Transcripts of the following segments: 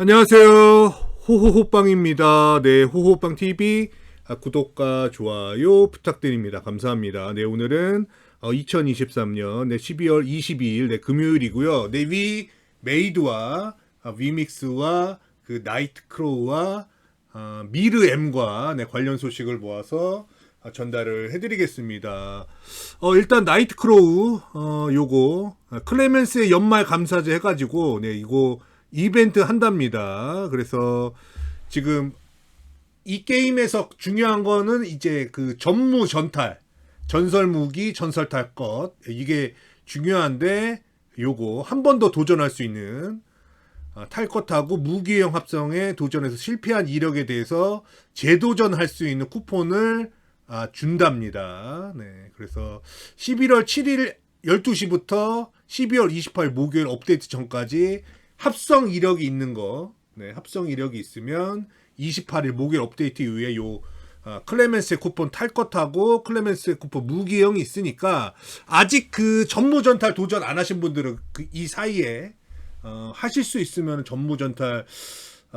안녕하세요. 호호호빵입니다. 네, 호호호빵TV 구독과 좋아요 부탁드립니다. 감사합니다. 네, 오늘은 2023년 12월 22일 금요일이고요. 네, 메이드와 위믹스와 그 나이트크로우와 미르 M과 관련 소식을 모아서 전달을 해드리겠습니다. 일단 나이트크로우 요거 클레멘스의 연말 감사제 해가지고 이거 이벤트 한답니다. 그래서 지금 이 게임에서 중요한 거는 이제 그 전무 전탈, 전설 무기, 전설 탈 것 이게 중요한데 요거 한 번 더 도전할 수 있는 탈 것하고 무기형 합성에 도전해서 실패한 이력에 대해서 재도전할 수 있는 쿠폰을 준답니다. 네, 그래서 11월 7일 12시부터 12월 28일 목요일 업데이트 전까지 합성 이력이 있는 거, 합성 이력이 있으면 28일 목요일 업데이트 이후에 요 클레멘스의 쿠폰 탈 것하고 클레멘스의 쿠폰 무기형이 있으니까 아직 그 전무전탈 도전 안 하신 분들은 이 사이에 하실 수 있으면 전무전탈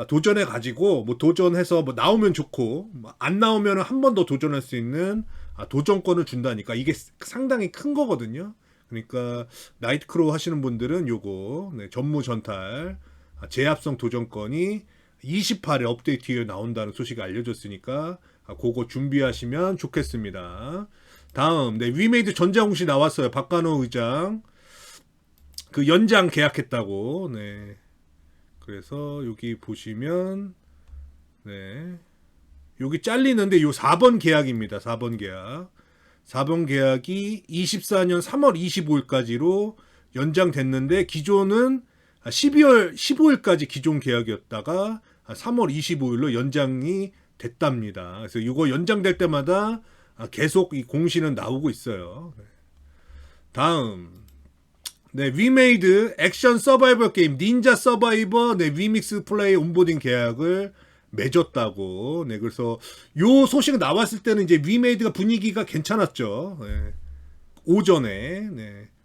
도전해 가지고 뭐 도전해서 뭐 나오면 좋고 안 나오면 한 번 더 도전할 수 있는 도전권을 준다니까 이게 상당히 큰 거거든요. 그러니까 나이트크로우 하시는 분들은 요거 전무 전탈 재합성 도전권이 28일 업데이트에 나온다는 소식이 알려졌으니까 그거 준비하시면 좋겠습니다. 다음 위메이드 전자공시 나왔어요. 박간호 의장 그 연장 계약했다고. 그래서 여기 보시면 여기 잘리는데 요 4번 계약입니다. 4번 계약. 4번 계약이 24년 3월 25일까지로 연장됐는데 기존은 12월 15일까지 기존 계약이었다가 3월 25일로 연장이 됐답니다. 그래서 이거 연장될 때마다 계속 이 공시는 나오고 있어요. 다음 위메이드 액션 서바이벌 게임 닌자 서바이버 위믹스 플레이 온보딩 계약을 맺었다고. 그래서 요 소식 나왔을 때는 이제 위메이드가 분위기가 괜찮았죠. 오전에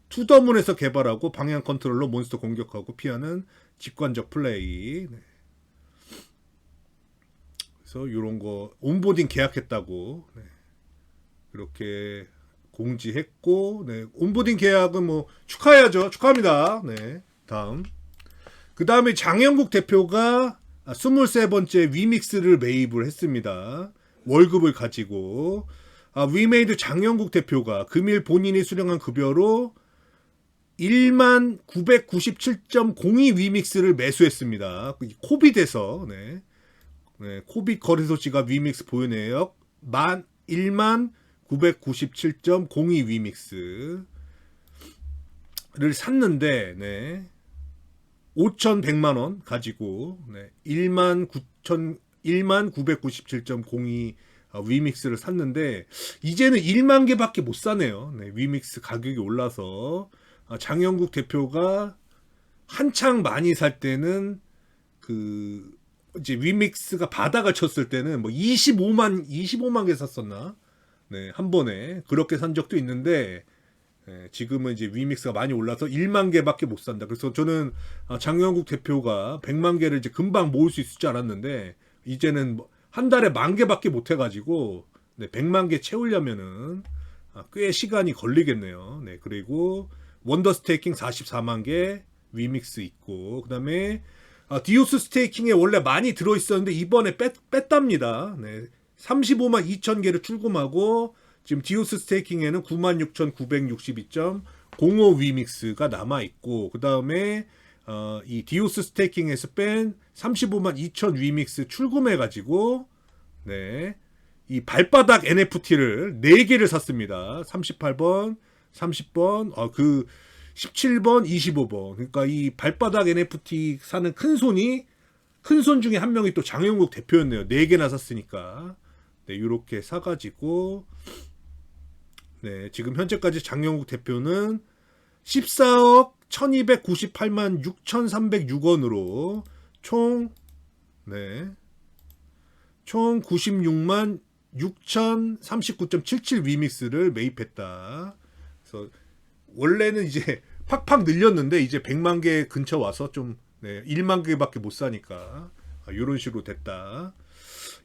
투더문에서 개발하고 방향 컨트롤러 몬스터 공격하고 피하는 직관적 플레이. 그래서 요런 거 온보딩 계약했다고 그렇게 공지했고 온보딩 계약은 뭐 축하해야죠. 축하합니다. 다음 그 다음에 장영국 대표가 23번째 위믹스를 매입을 했습니다. 월급을 가지고 위메이드 장영국 대표가 금일 본인이 수령한 급여로 1997.02 위믹스를 매수했습니다. 코빗에서 코빗 거래소지가 위믹스 보유 내역 1997.02 위믹스를 샀는데 5,100만원 가지고 1997.02 위믹스를 샀는데 이제는 1만 개밖에 못 사네요. 위믹스 가격이 올라서 장영국 대표가 한창 많이 살 때는 그 이제 위믹스가 바닥을 쳤을 때는 뭐 25만 개 샀었나? 한 번에 그렇게 산 적도 있는데 지금은 이제 위믹스가 많이 올라서 1만 개밖에 못 산다. 그래서 저는 장영국 대표가 100만 개를 이제 금방 모을 수 있을 줄 알았는데 이제는 한 달에 10,000개밖에 못 해가지고 100만 개 채우려면은 꽤 시간이 걸리겠네요. 그리고 원더 스테이킹 44만 개 위믹스 있고 그다음에 디오스 스테이킹에 원래 많이 들어있었는데 이번에 뺐답니다. 35만 2천 개를 출금하고 지금 디오스 스테이킹에는 96,962.05 위믹스가 남아있고 그 다음에 이 디오스 스테이킹에서 뺀 35만 2천 위믹스 출금해가지고 이 발바닥 NFT를 4개를 샀습니다. 38번, 30번, 그 17번, 25번. 그러니까 이 발바닥 NFT 사는 큰 손 중에 한 명이 또 장영국 대표였네요. 4개나 샀으니까. 이렇게 사가지고 지금 현재까지 장영국 대표는 14억 1298만 6306원으로 총 96만 6039.77 위믹스를 매입했다. 그래서 원래는 이제 팍팍 늘렸는데 이제 100만 개 근처 와서 좀 네, 1만 개밖에 못 사니까. 이런 식으로 됐다.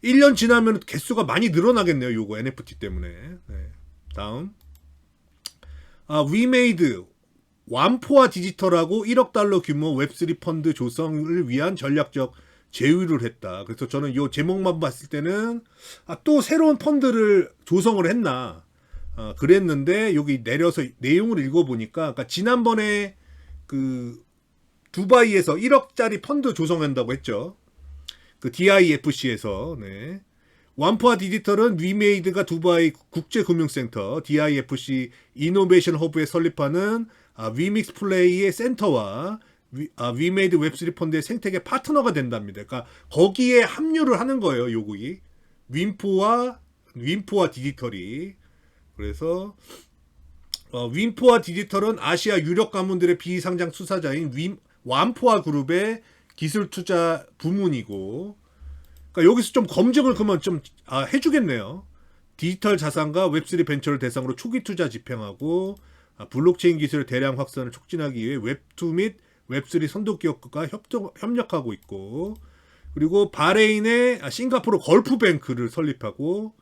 1년 지나면 개수가 많이 늘어나겠네요. 요거 NFT 때문에. 네. 다음. 위메이드 완포화 디지털하고 1억 달러 규모 웹3 펀드 조성을 위한 전략적 제휴를 했다. 그래서 저는 이 제목만 봤을 때는 또 새로운 펀드를 조성을 했나 그랬는데 여기 내려서 내용을 읽어보니까 그러니까 지난번에 그 두바이에서 1억짜리 펀드 조성한다고 했죠. 그 DIFC에서. 네. 완포화 디지털은 위메이드가 두바이 국제금융센터 DIFC 이노베이션 허브에 설립하는 위믹스 플레이의 센터와 위메이드 웹3 펀드의 생태계 파트너가 된답니다. 그러니까 거기에 합류를 하는 거예요. 요구이 윈포와 디지털이. 그래서 윈포와 디지털은 아시아 유력 가문들의 비상장 투자자인 완포와 그룹의 기술 투자 부문이고, 그러니까 여기서 좀 검증을 그러면 좀 해주겠네요. 디지털 자산과 웹3 벤처를 대상으로 초기 투자 집행하고 블록체인 기술의 대량 확산을 촉진하기 위해 웹2 및 웹3 선도 기업과 협력하고 있고, 그리고 바레인의 싱가포르 걸프뱅크를 설립하고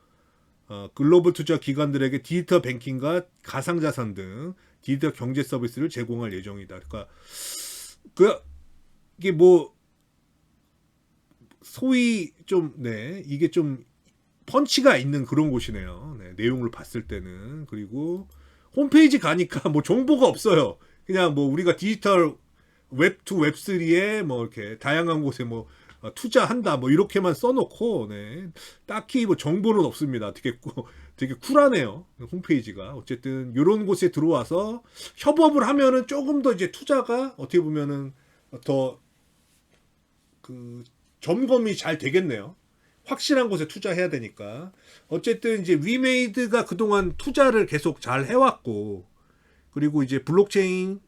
글로벌 투자 기관들에게 디지털 뱅킹과 가상자산 등 디지털 경제 서비스를 제공할 예정이다. 그러니까 이게 뭐 소위 좀 이게 좀 펀치가 있는 그런 곳이네요. 네, 내용을 봤을 때는. 그리고 홈페이지 가니까 뭐 정보가 없어요. 그냥 뭐 우리가 디지털 웹2 웹3에 뭐 이렇게 다양한 곳에 뭐 투자한다 뭐 이렇게만 써놓고 딱히 뭐 정보는 없습니다. 되게 쿨하네요. 홈페이지가. 어쨌든 이런 곳에 들어와서 협업을 하면은 조금 더 이제 투자가 어떻게 보면은 더 그 점검이 잘 되겠네요. 확실한 곳에 투자해야 되니까. 어쨌든 이제 위메이드가 그동안 투자를 계속 잘 해왔고, 그리고 이제 블록체인에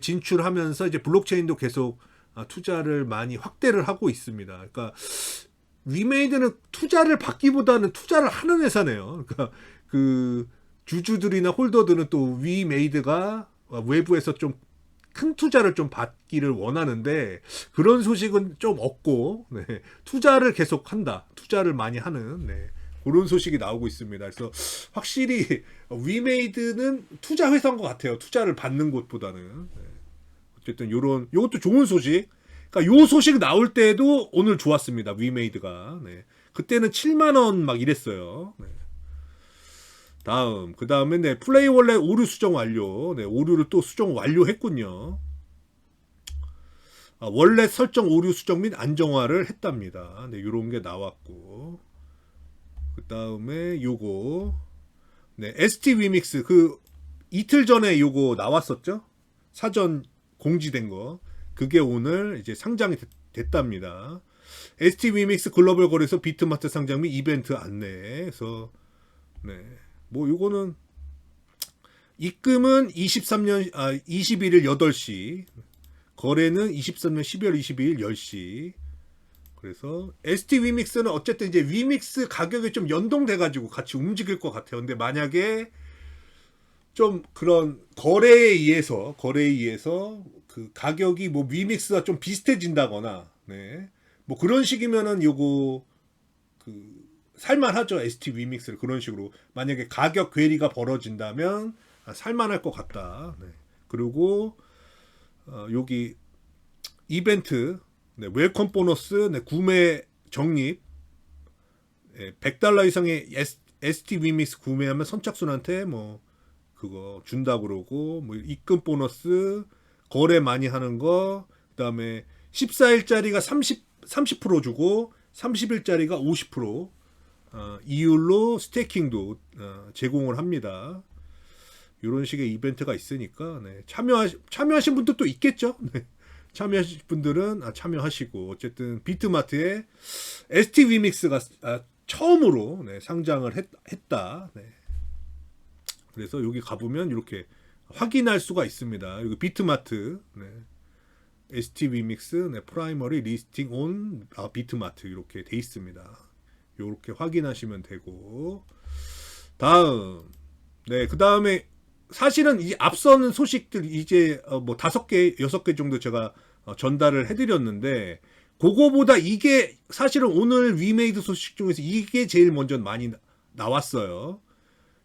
진출하면서 이제 블록체인도 계속 투자를 많이 확대를 하고 있습니다. 그러니까 위메이드는 투자를 받기보다는 투자를 하는 회사네요. 그러니까 그 주주들이나 홀더들은 또 위메이드가 외부에서 좀 큰 투자를 좀 받기를 원하는데 그런 소식은 좀 없고, 투자를 계속 한다. 투자를 많이 하는 그런 소식이 나오고 있습니다. 그래서 확실히 위메이드는 투자 회사인 것 같아요. 투자를 받는 곳보다는. 어쨌든 요것도 좋은 소식. 그러니까 요 소식 나올 때도 오늘 좋았습니다. 위메이드가. 그때는 7만 원 막 이랬어요. 다음, 그 다음에 플레이 월렛 오류 수정 완료. 오류를 또 수정 완료했군요. 월렛 설정 오류 수정 및 안정화를 했답니다. 요런 게 나왔고, 그 다음에 요거 ST 위믹스 그 이틀 전에 요거 나왔었죠. 사전 공지된 거. 그게 오늘 이제 상장이 됐답니다. ST 위믹스 글로벌 거래소 비트마트 상장 및 이벤트 안내에서 뭐 요거는 입금은 21일 8시, 거래는 23년 12월 22일 10시. 그래서 ST 위믹스는 어쨌든 이제 위믹스 가격이 좀 연동돼 가지고 같이 움직일 것 같아요. 근데 만약에 좀 그런 거래에 의해서 그 가격이 뭐 위믹스와 좀 비슷해진다거나 뭐 그런 식이면은 요거 그 살만하죠. ST 위믹스를 그런 식으로 만약에 가격 괴리가 벌어진다면 살만할 것 같다. 그리고 여기 이벤트 웰컴 보너스 구매 적립 100달러 이상의 ST 위믹스 구매하면 선착순한테 뭐 그거 준다고 그러고, 뭐 입금 보너스, 거래 많이 하는 거, 그다음에 14일짜리가 30% 주고 30일짜리가 50% 이율로 스테이킹도 제공을 합니다. 이런 식의 이벤트가 있으니까 참여하신 분들도 있겠죠. 참여하신 분들은 참여하시고, 어쨌든 비트마트에 ST 위믹스가 처음으로 상장을 했다. 그래서 여기 가보면 이렇게 확인할 수가 있습니다. 여기 비트마트 ST 위믹스 프라이머리 리스팅 온 비트마트 이렇게 돼 있습니다. 이렇게 확인하시면 되고, 다음 그 다음에 사실은 이 앞서는 소식들 이제 뭐 5개, 6개 정도 제가 전달을 해드렸는데, 그거보다 이게 사실은 오늘 위메이드 소식 중에서 이게 제일 먼저 많이 나왔어요.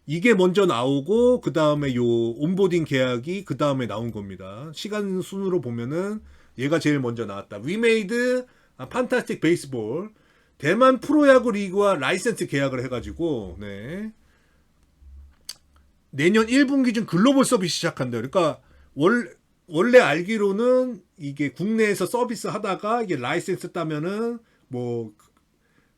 이게 먼저 나오고 그 다음에 요 온보딩 계약이 그 다음에 나온 겁니다. 시간 순으로 보면은 얘가 제일 먼저 나왔다. 위메이드 판타스틱 베이스볼 대만 프로야구 리그와 라이센스 계약을 해가지고 네. 내년 1분기 중 글로벌 서비스 시작한다. 그러니까 원래 알기로는 이게 국내에서 서비스 하다가 이게 라이센스 따면은 뭐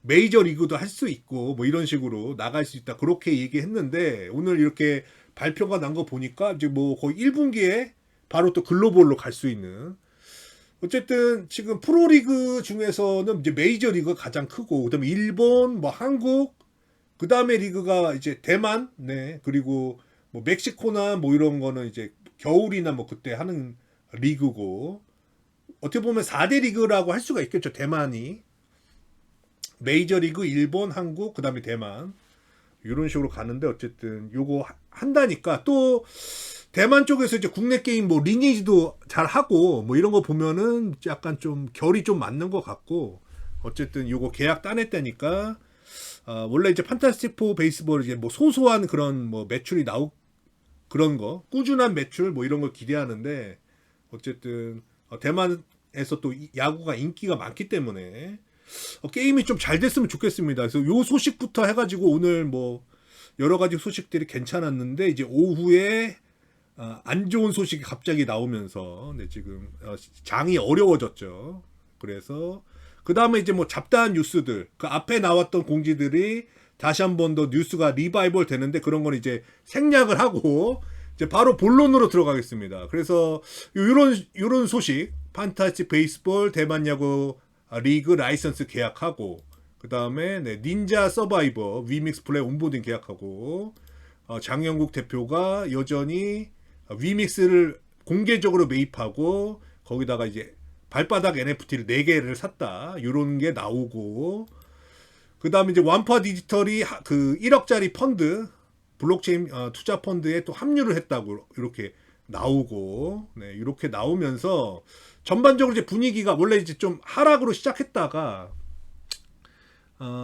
메이저 리그도 할 수 있고 뭐 이런 식으로 나갈 수 있다. 그렇게 얘기했는데 오늘 이렇게 발표가 난 거 보니까 이제 뭐 거의 1분기에 바로 또 글로벌로 갈 수 있는. 어쨌든 지금 프로리그 중에서는 이제 메이저 리그가 가장 크고 그다음에 일본, 뭐 한국, 그다음에 리그가 이제 대만, 네. 그리고 뭐 멕시코나 뭐 이런 거는 이제 겨울이나 뭐 그때 하는 리그고 어떻게 보면 4대 리그라고 할 수가 있겠죠. 대만이 메이저리그 일본, 한국, 그다음에 대만 이런 식으로 가는데 어쨌든 요거 한다니까 또 대만 쪽에서 이제 국내 게임 뭐 리니지도 잘 하고 뭐 이런 거 보면은 약간 좀 결이 좀 맞는 것 같고 어쨌든 요거 계약 따냈다니까 원래 이제 판타스틱 포 베이스볼 이제 뭐 소소한 그런 뭐 매출이 그런 거 꾸준한 매출 뭐 이런 걸 기대하는데 어쨌든 대만에서 또 야구가 인기가 많기 때문에 게임이 좀 잘 됐으면 좋겠습니다. 그래서 요 소식부터 해가지고 오늘 뭐 여러 가지 소식들이 괜찮았는데 이제 오후에 안 좋은 소식이 갑자기 나오면서 네, 지금 장이 어려워졌죠. 그래서 그 다음에 이제 뭐 잡다한 뉴스들 그 앞에 나왔던 공지들이 다시 한 번 더 뉴스가 리바이벌 되는데 그런 건 이제 생략을 하고 이제 바로 본론으로 들어가겠습니다. 그래서 요런 소식 판타스틱 베이스볼 대만 야구 리그 라이선스 계약하고 그 다음에 네, 닌자 서바이버 위믹스 플레이 온보딩 계약하고 장영국 대표가 여전히 위믹스를 공개적으로 매입하고 거기다가 이제 발바닥 NFT를 4개를 샀다 이런 게 나오고 그 다음에 이제 완파 디지털이 그 1억짜리 펀드 블록체인 투자 펀드에 또 합류를 했다고 이렇게 나오고 네, 이렇게 나오면서 전반적으로 이제 분위기가 원래 이제 좀 하락으로 시작했다가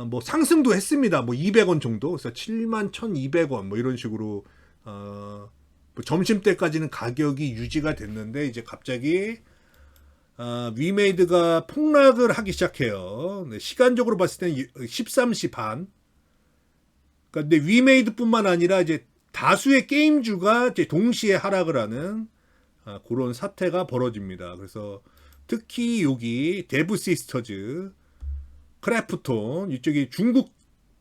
뭐 상승도 했습니다. 뭐 200원 정도. 그래서 71,200원 뭐 이런 식으로 뭐 점심 때까지는 가격이 유지가 됐는데 이제 갑자기 위메이드가 폭락을 하기 시작해요. 네, 시간적으로 봤을 때는 13시 반. 그러니까 근데 위메이드뿐만 아니라 이제 다수의 게임주가 이제 동시에 하락을 하는 그런 사태가 벌어집니다. 그래서 특히 여기 데브 시스터즈, 크래프톤 이쪽이 중국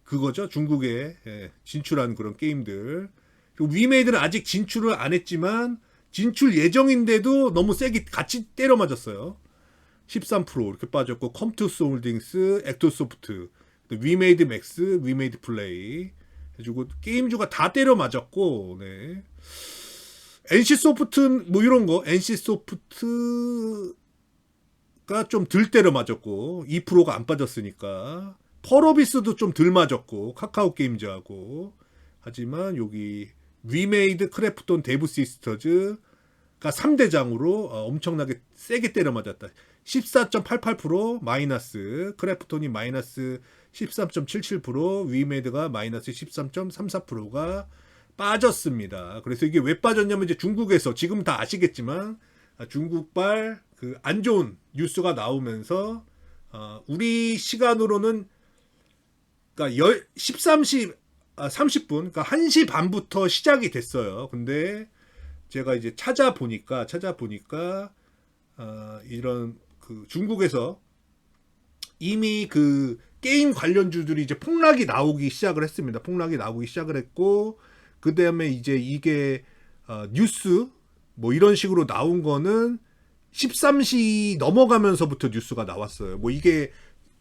그거죠. 중국에 진출한 그런 게임들. 그리고 위메이드는 아직 진출을 안 했지만 진출 예정인데도 너무 세게 같이 때려 맞았어요. 13% 이렇게 빠졌고 컴투스 홀딩스, 액토소프트, 위메이드 맥스, 위메이드 플레이 해주고 게임주가 다 때려 맞았고 네. NC소프트 뭐 이런 거 NC소프트가 좀 덜 때려 맞았고 2%가 안 빠졌으니까 펄어비스도 좀 덜 맞았고 카카오 게임즈하고 하지만 여기 위메이드 크래프톤 데브 시스터즈가 3대장으로 엄청나게 세게 때려 맞았다. 14.88% 마이너스 크래프톤이 마이너스 13.77% 위메이드가 마이너스 13.34%가 빠졌습니다. 그래서 이게 왜 빠졌냐면 이제 중국에서 지금 다 아시겠지만 중국발 그 안 좋은 뉴스가 나오면서 우리 시간으로는 그러니까 13시 30분 그러니까 1시 반부터 시작이 됐어요. 근데 제가 이제 찾아보니까 이런 그 중국에서 이미 그 게임 관련주들이 이제 폭락이 나오기 시작을 했습니다. 폭락이 나오기 시작을 했고 그 다음에 이제 이게 뉴스 뭐 이런 식으로 나온 거는 13시 넘어가면서부터 뉴스가 나왔어요. 뭐 이게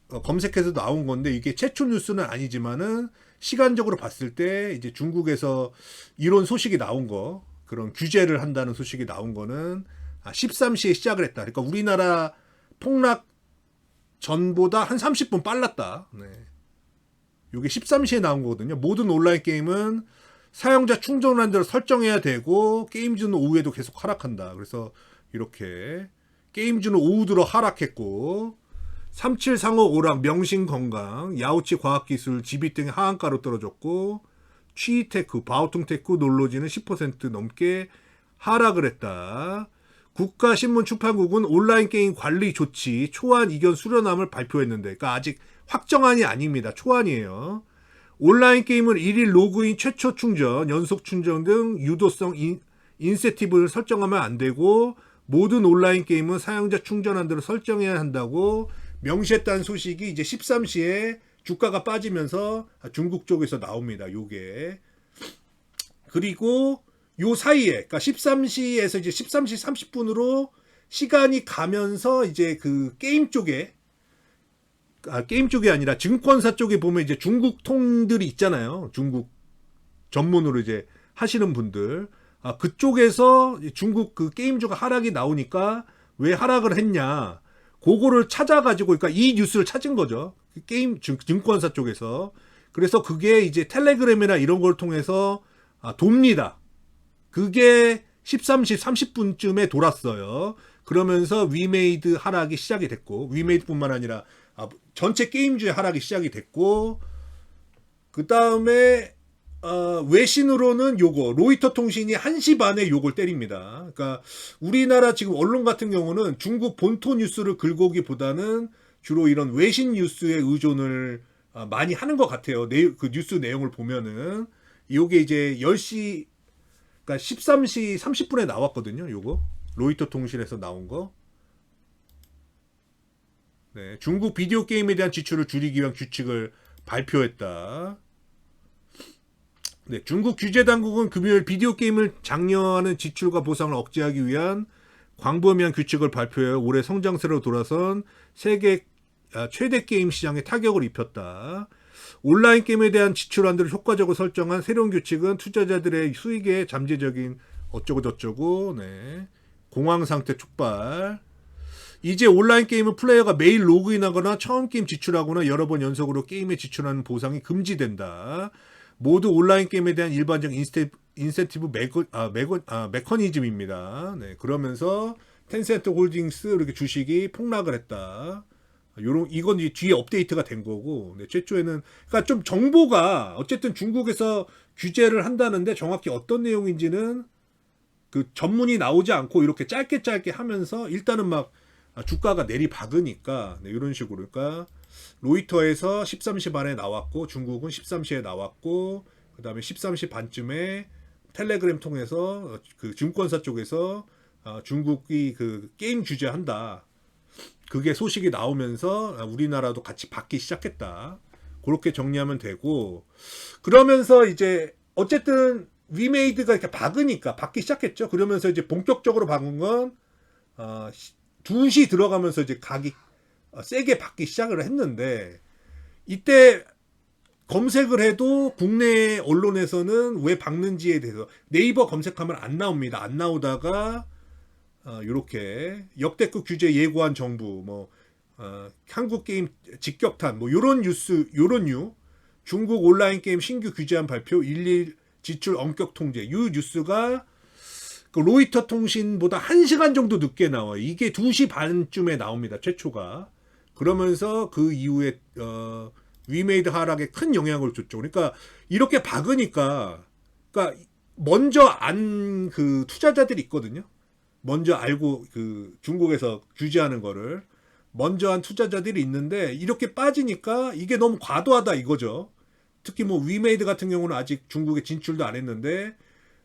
검색해서 나온 건데 이게 최초 뉴스는 아니지만은 시간적으로 봤을 때 이제 중국에서 이런 소식이 나온 거 그런 규제를 한다는 소식이 나온 거는 13시에 시작을 했다. 그러니까 우리나라 폭락 전보다 한 30분 빨랐다. 네. 이게 13시에 나온 거거든요. 모든 온라인 게임은 사용자 충전란들을 설정해야 되고 게임즈는 오후에도 계속 하락한다. 그래서 이렇게 게임즈는 오후 들어 하락했고 3735 오락 명신건강 야오치 과학기술 지비 등의 하한가로 떨어졌고 취테크 바오통테크 놀로지는 10% 넘게 하락을 했다. 국가신문출판국은 온라인 게임 관리 조치 초안 이견 수련함을 발표했는데 그러니까 아직 확정안이 아닙니다. 초안이에요. 온라인 게임은 1일 로그인 최초 충전, 연속 충전 등 유도성 인센티브를 설정하면 안 되고 모든 온라인 게임은 사용자 충전한대로 설정해야 한다고 명시했다는 소식이 이제 13시에 주가가 빠지면서 중국 쪽에서 나옵니다. 요게. 그리고 요 사이에 그러니까 13시에서 이제 13시 30분으로 시간이 가면서 이제 그 게임 쪽에 게임 쪽이 아니라 증권사 쪽에 보면 이제 중국 통들이 있잖아요. 중국 전문으로 이제 하시는 분들. 그쪽에서 중국 그 게임주가 하락이 나오니까 왜 하락을 했냐. 그거를 찾아가지고, 그러니까 이 뉴스를 찾은 거죠. 게임 증권사 쪽에서. 그래서 그게 이제 텔레그램이나 이런 걸 통해서 돕니다. 그게 13시 30분쯤에 돌았어요. 그러면서 위메이드 하락이 시작이 됐고, 위메이드뿐만 아니라 전체 게임주의 하락이 시작이 됐고, 그 다음에 외신으로는 요거 로이터 통신이 1시 반에 요걸 때립니다. 그러니까 우리나라 지금 언론 같은 경우는 중국 본토 뉴스를 긁어오기보다는 주로 이런 외신 뉴스에 의존을 많이 하는 것 같아요. 그 뉴스 내용을 보면은 요게 이제 10시 그러니까 13시 30분에 나왔거든요. 요거 로이터 통신에서 나온 거. 네, 중국 비디오 게임에 대한 지출을 줄이기 위한 규칙을 발표했다. 네, 중국 규제 당국은 금요일 비디오 게임을 장려하는 지출과 보상을 억제하기 위한 광범위한 규칙을 발표해 올해 성장세로 돌아선 세계 최대 게임 시장에 타격을 입혔다. 온라인 게임에 대한 지출안들을 효과적으로 설정한 새로운 규칙은 투자자들의 수익에 잠재적인 어쩌고저쩌고, 네, 공황 상태 촉발. 이제 온라인 게임은 플레이어가 매일 로그인하거나 처음 게임 지출하거나 여러 번 연속으로 게임에 지출하는 보상이 금지된다. 모두 온라인 게임에 대한 일반적 인센티브 메커니즘입니다. 네, 그러면서 텐센트 홀딩스 이렇게 주식이 폭락을 했다. 이건 이제 뒤에 업데이트가 된 거고, 네, 최초에는 그러니까 좀 정보가 어쨌든 중국에서 규제를 한다는데 정확히 어떤 내용인지는 그 전문이 나오지 않고 이렇게 짧게 하면서 일단은 막 주가가 내리박으니까, 네, 이런 식으로. 그러니까 로이터에서 13시 반에 나왔고 중국은 13시에 나왔고 그 다음에 13시 반쯤에 텔레그램 통해서 그 증권사 쪽에서 중국이 그 게임 규제한다. 그게 소식이 나오면서 우리나라도 같이 받기 시작했다. 그렇게 정리하면 되고, 그러면서 이제 어쨌든 위메이드가 이렇게 박으니까 받기 시작했죠. 그러면서 이제 본격적으로 박은 건 2시 들어가면서 이제 가기 세게 받기 시작을 했는데, 이때 검색을 해도 국내 언론에서는 왜 박는지에 대해서 네이버 검색하면 안 나옵니다. 안 나오다가 요렇게 역대급 규제 예고한 정부, 뭐 한국 게임 직격탄, 뭐 요런 뉴스, 요런 중국 온라인 게임 신규 규제안 발표, 일일 지출 엄격 통제, 이 뉴스가 그 로이터 통신보다 1시간 정도 늦게 나와요. 이게 2시 반쯤에 나옵니다. 최초가. 그러면서 그 이후에 위메이드 하락에 큰 영향을 줬죠. 그러니까 이렇게 박으니까, 그러니까 먼저 안 그 투자자들이 있거든요. 먼저 알고 그 중국에서 규제하는 거를 먼저 한 투자자들이 있는데, 이렇게 빠지니까 이게 너무 과도하다 이거죠. 특히 뭐 위메이드 같은 경우는 아직 중국에 진출도 안 했는데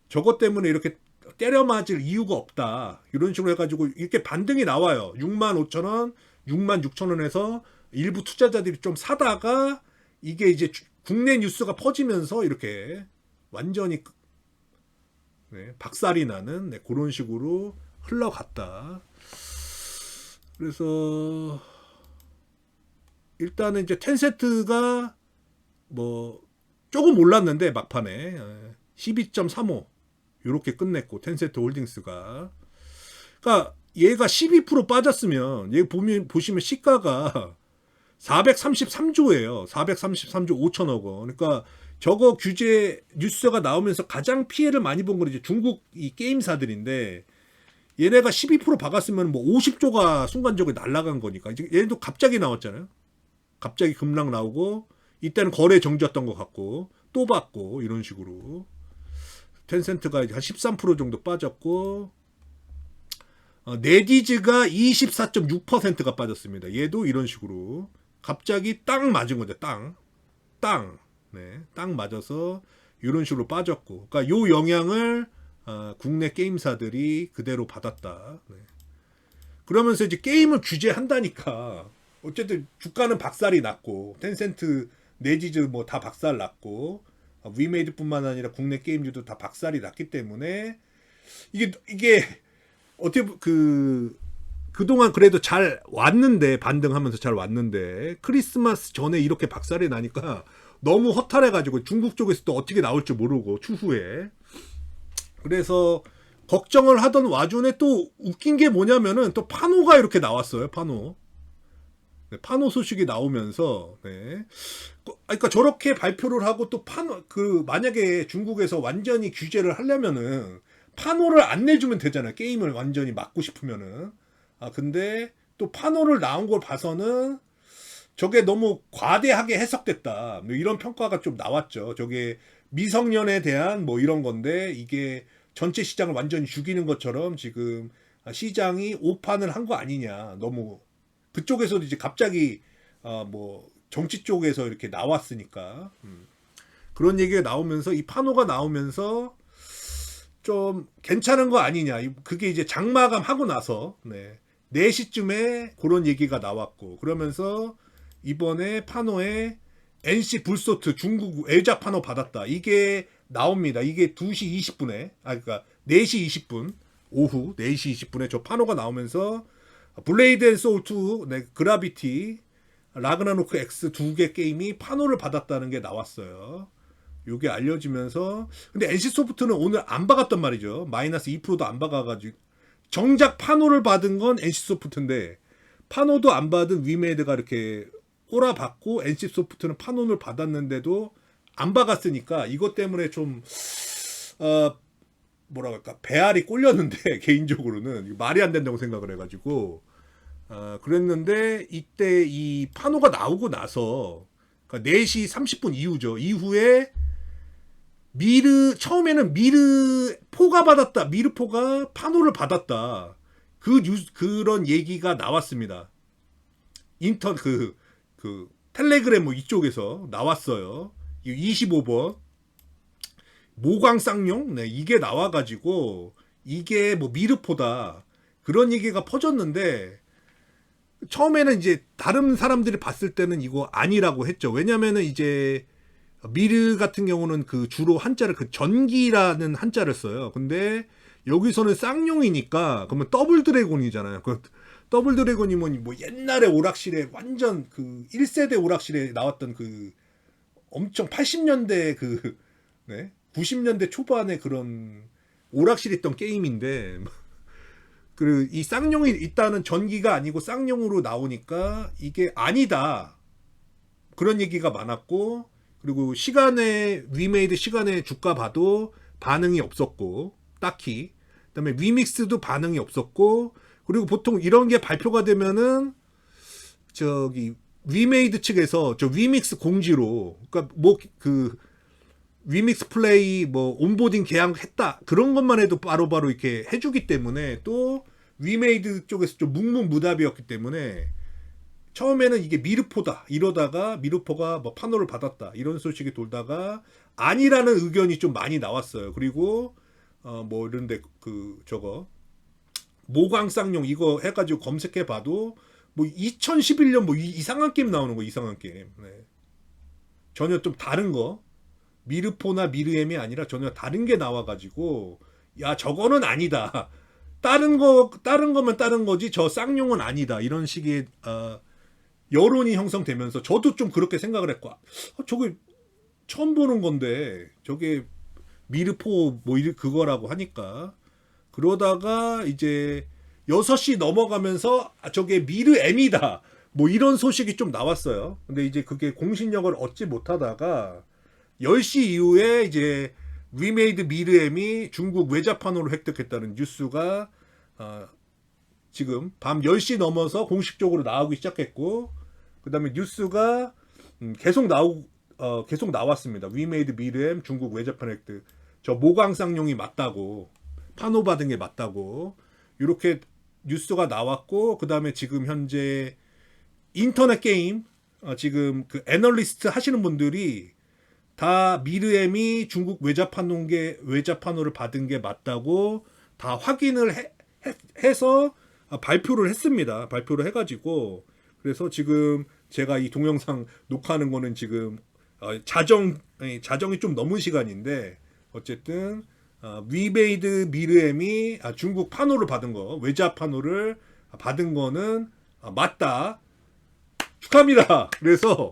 저것 때문에 이렇게 때려 맞을 이유가 없다. 이런 식으로 해가지고 이렇게 반등이 나와요. 65,000원, 66,000원에서 일부 투자자들이 좀 사다가 이게 이제 국내 뉴스가 퍼지면서 이렇게 완전히, 네, 박살이 나는, 네, 그런 식으로 흘러갔다. 그래서 일단은 이제 텐센트가 뭐 조금 올랐는데 막판에 12.35 이렇게 끝냈고, 텐센트 홀딩스가, 그러니까 얘가 12% 빠졌으면 얘 보시면 시가가 433조예요. 433조 5천억 원. 그러니까 저거 규제 뉴스가 나오면서 가장 피해를 많이 본 건 이제 중국 이 게임사들인데, 얘네가 12% 박았으면 뭐 50조가 순간적으로 날아간 거니까. 이제 얘네도 갑자기 나왔잖아요. 갑자기 급락 나오고, 이때는 거래 정지였던 것 같고, 또 받고, 이런 식으로. 텐센트가 한 13% 정도 빠졌고, 네디즈가 24.6%가 빠졌습니다. 얘도 이런 식으로. 갑자기 땅 맞은 거죠. 땅. 네, 땅 맞아서 이런 식으로 빠졌고. 그러니까 요 영향을 국내 게임사들이 그대로 받았다. 네. 그러면서 이제 게임을 규제한다니까. 어쨌든 주가는 박살이 났고, 텐센트, 네지즈 뭐 다 박살 났고, 위메이드뿐만 아니라 국내 게임주도 다 박살이 났기 때문에 이게 어떻게 그동안 그래도 잘 왔는데, 반등하면서 잘 왔는데, 크리스마스 전에 이렇게 박살이 나니까 너무 허탈해가지고 중국 쪽에서 또 어떻게 나올지 모르고 추후에. 그래서 걱정을 하던 와중에 또 웃긴 게 뭐냐면은 또 파노가 이렇게 나왔어요. 파노. 네, 파노 소식이 나오면서, 네. 그러니까 저렇게 발표를 하고 또 만약에 중국에서 완전히 규제를 하려면은 파노를 안 내주면 되잖아요. 게임을 완전히 막고 싶으면은. 근데 또 파노를 나온 걸 봐서는 저게 너무 과대하게 해석됐다. 뭐 이런 평가가 좀 나왔죠. 저게 미성년에 대한 뭐 이런 건데, 이게 전체 시장을 완전히 죽이는 것처럼 지금 시장이 오판을 한 거 아니냐. 너무 그쪽에서도 이제 갑자기 뭐 정치 쪽에서 이렇게 나왔으니까 그런 얘기가 나오면서, 이 파노가 나오면서 좀 괜찮은 거 아니냐. 그게 이제 장마감 하고 나서 4시쯤에 그런 얘기가 나왔고, 그러면서 이번에 파노에 NC 불소트 중국 외자 파노 받았다. 이게 나옵니다. 이게 2시 20분에, 그러니까 4시 20분, 오후 4시 20분에 저 파노가 나오면서 블레이드 앤 소울 2, 그라비티, 라그나로크 X 2개 게임이 파노를 받았다는 게 나왔어요. 요게 알려지면서, 근데 NC소프트는 오늘 안 박았단 말이죠. 마이너스 2%도 안 박아가지고, 정작 파노를 받은 건 NC소프트인데 파노도 안 받은 위메이드가 이렇게 꼬라박고, NC소프트는 파노를 받았는데도 안 박았으니까 이것 때문에 좀 뭐라 그럴까, 배알이 꼴렸는데 개인적으로는 말이 안 된다고 생각을 해가지고 그랬는데, 이때 이 파노가 나오고 나서, 그러니까 4시 30분 이후죠. 이후에 처음에는 미르포가 받았다. 미르포가 파노를 받았다. 그런 얘기가 나왔습니다. 텔레그램 뭐 이쪽에서 나왔어요. 25번. 모광쌍용? 네, 이게 나와가지고, 이게 뭐 미르포다. 그런 얘기가 퍼졌는데, 처음에는 이제 다른 사람들이 봤을 때는 이거 아니라고 했죠. 왜냐면은 이제 미르 같은 경우는 주로 한자를 전기라는 한자를 써요. 근데 여기서는 쌍용이니까 그러면 더블 드래곤이잖아요. 더블 드래곤이면 뭐 옛날에 오락실에 완전 1세대 오락실에 나왔던 엄청 80년대 90년대 초반에 그런 오락실에 있던 게임인데, 이 쌍용이 있다는 전기가 아니고 쌍용으로 나오니까 이게 아니다. 그런 얘기가 많았고, 그리고 위메이드 시간에 주가 봐도 반응이 없었고, 딱히. 그다음에 위믹스도 반응이 없었고, 그리고 보통 이런 게 발표가 되면은 위메이드 측에서 위믹스 공지로, 그러니까 위믹스 플레이 온보딩 계약했다, 그런 것만 해도 바로바로 이렇게 해주기 때문에, 또 위메이드 쪽에서 좀 묵묵무답이었기 때문에 처음에는 이게 미르포다 이러다가 미르포가 파노를 받았다 이런 소식이 돌다가 아니라는 의견이 좀 많이 나왔어요. 그리고 이런데 모광쌍용 이거 해가지고 검색해봐도 2011년 이상한 게임 나오는 거, 이상한 게임. 네. 전혀 좀 다른 거, 미르포나 미르엠이 아니라 전혀 다른 게 나와가지고, 야, 저거는 아니다. 다른 거면 다른 거지, 저 쌍용은 아니다. 이런 식의 여론이 형성되면서 저도 좀 그렇게 생각을 했고, 저게 처음 보는 건데 저게 미르포 그거라고 하니까, 그러다가 이제 6시 넘어가면서 저게 미르엠이다 이런 소식이 좀 나왔어요. 근데 이제 그게 공신력을 얻지 못하다가 10시 이후에 이제 위메이드 미르엠이 중국 외자판으로 획득했다는 뉴스가 지금 밤 10시 넘어서 공식적으로 나오기 시작했고, 그 다음에 뉴스가 계속 나왔습니다. 위메이드 미르엠 중국 외자판 획득. 저 모광쌍용이 맞다고, 판호 받은 게 맞다고, 이렇게 뉴스가 나왔고, 그 다음에 지금 현재 인터넷 게임, 지금 그 애널리스트 하시는 분들이 다 미르엠이 중국 외자판호를 받은 게 맞다고 다 확인을 해서 발표를 했습니다. 발표를 해가지고, 그래서 지금 제가 이 동영상 녹화하는 거는 지금 자정이 좀 넘은 시간인데, 어쨌든 위메이드 미르엠이 중국 판호를 받은 거, 외자 판호를 받은 거는 맞다. 축하합니다. 그래서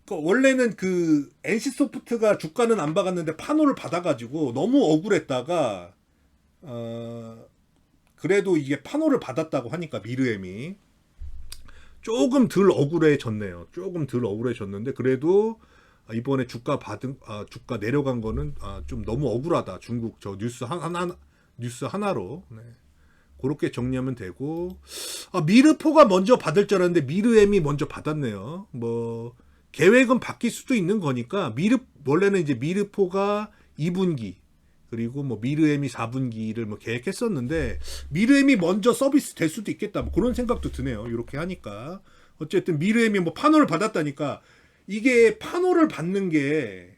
원래는 그 NC소프트가 주가는 안 박았는데 판호를 받아가지고 너무 억울했다가 그래도 이게 판호를 받았다고 하니까 미르엠이 조금 덜 억울해졌네요. 조금 덜 억울해졌는데, 그래도 이번에 주가 내려간 거는 좀 너무 억울하다. 중국 저 뉴스 하나로. 네. 그렇게 정리하면 되고, 미르포가 먼저 받을 줄 알았는데 미르엠이 먼저 받았네요. 뭐 계획은 바뀔 수도 있는 거니까, 원래는 이제 미르포가 2분기, 그리고 뭐 미르엠이 4분기를 뭐 계획했었는데, 미르엠이 먼저 서비스 될 수도 있겠다. 뭐 그런 생각도 드네요. 이렇게 하니까. 어쨌든 미르엠이 뭐 판호를 받았다니까, 이게 판호를 받는 게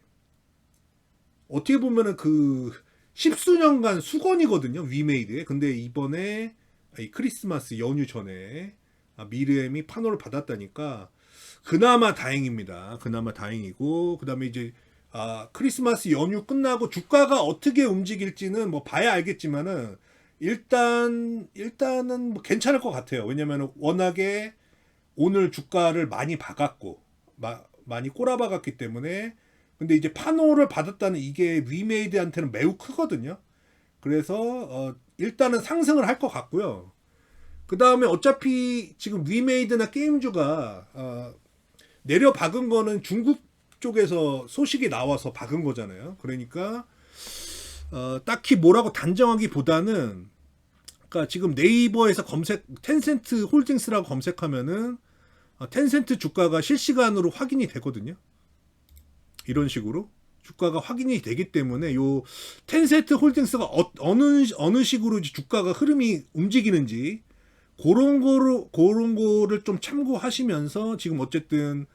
어떻게 보면은 그 십수년간 수건이거든요. 위메이드에. 근데 이번에 크리스마스 연휴 전에 미르엠이 판호를 받았다니까 그나마 다행입니다. 그나마 다행이고, 그 다음에 이제 크리스마스 연휴 끝나고 주가가 어떻게 움직일지는 뭐 봐야 알겠지만은 일단은 뭐 괜찮을 것 같아요. 왜냐면 워낙에 오늘 주가를 많이 박았고 많이 꼬라박았기 때문에. 근데 이제 판호를 받았다는 이게 위메이드한테는 매우 크거든요. 그래서 일단은 상승을 할 것 같고요. 그 다음에 어차피 지금 위메이드나 게임주가 내려 박은 거는 중국 쪽에서 소식이 나와서 박은 거잖아요. 그러니까 딱히 뭐라고 단정하기보다는, 그러니까 지금 네이버에서 텐센트 홀딩스라고 검색하면은 텐센트 주가가 실시간으로 확인이 되거든요. 이런 식으로 주가가 확인이 되기 때문에 요 텐센트 홀딩스가 어느 식으로 주가가 흐름이 움직이는지 그런 거를 좀 참고하시면서, 지금 어쨌든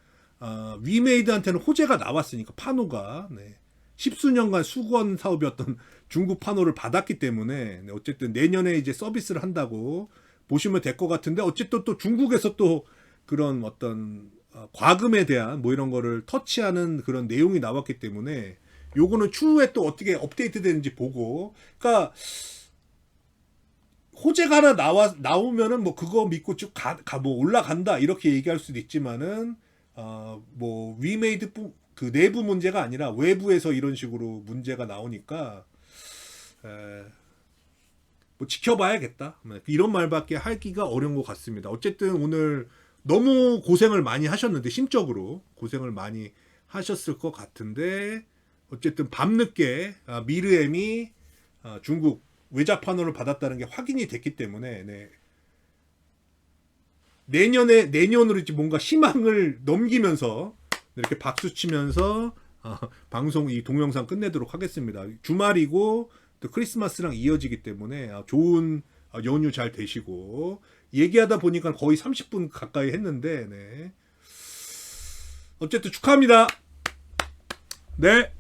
위메이드한테는 호재가 나왔으니까 판호가, 네, 십수년간 수건 사업이었던 중국 판호를 받았기 때문에, 네, 어쨌든 내년에 이제 서비스를 한다고 보시면 될 것 같은데, 어쨌든 또 중국에서 또 그런 어떤 과금에 대한 뭐 이런 거를 터치하는 그런 내용이 나왔기 때문에 요거는 추후에 또 어떻게 업데이트 되는지 보고, 그러니까 호재가 하나 나오면은 뭐 그거 믿고 쭉 뭐 올라간다 이렇게 얘기할 수도 있지만은 뭐 위메이드 그 내부 문제가 아니라 외부에서 이런 식으로 문제가 나오니까 뭐 지켜봐야겠다, 이런 말밖에 하기가 어려운 것 같습니다. 어쨌든 오늘 너무 고생을 많이 하셨는데, 심적으로 고생을 많이 하셨을 것 같은데, 어쨌든 밤늦게 미르엠이 중국 외자판호를 받았다는 게 확인이 됐기 때문에, 네, 내년으로 이제 뭔가 희망을 넘기면서 이렇게 박수 치면서 방송 이 동영상 끝내도록 하겠습니다. 주말이고 또 크리스마스랑 이어지기 때문에 좋은 연휴 잘 되시고, 얘기하다 보니까 거의 30분 가까이 했는데, 네, 어쨌든 축하합니다. 네.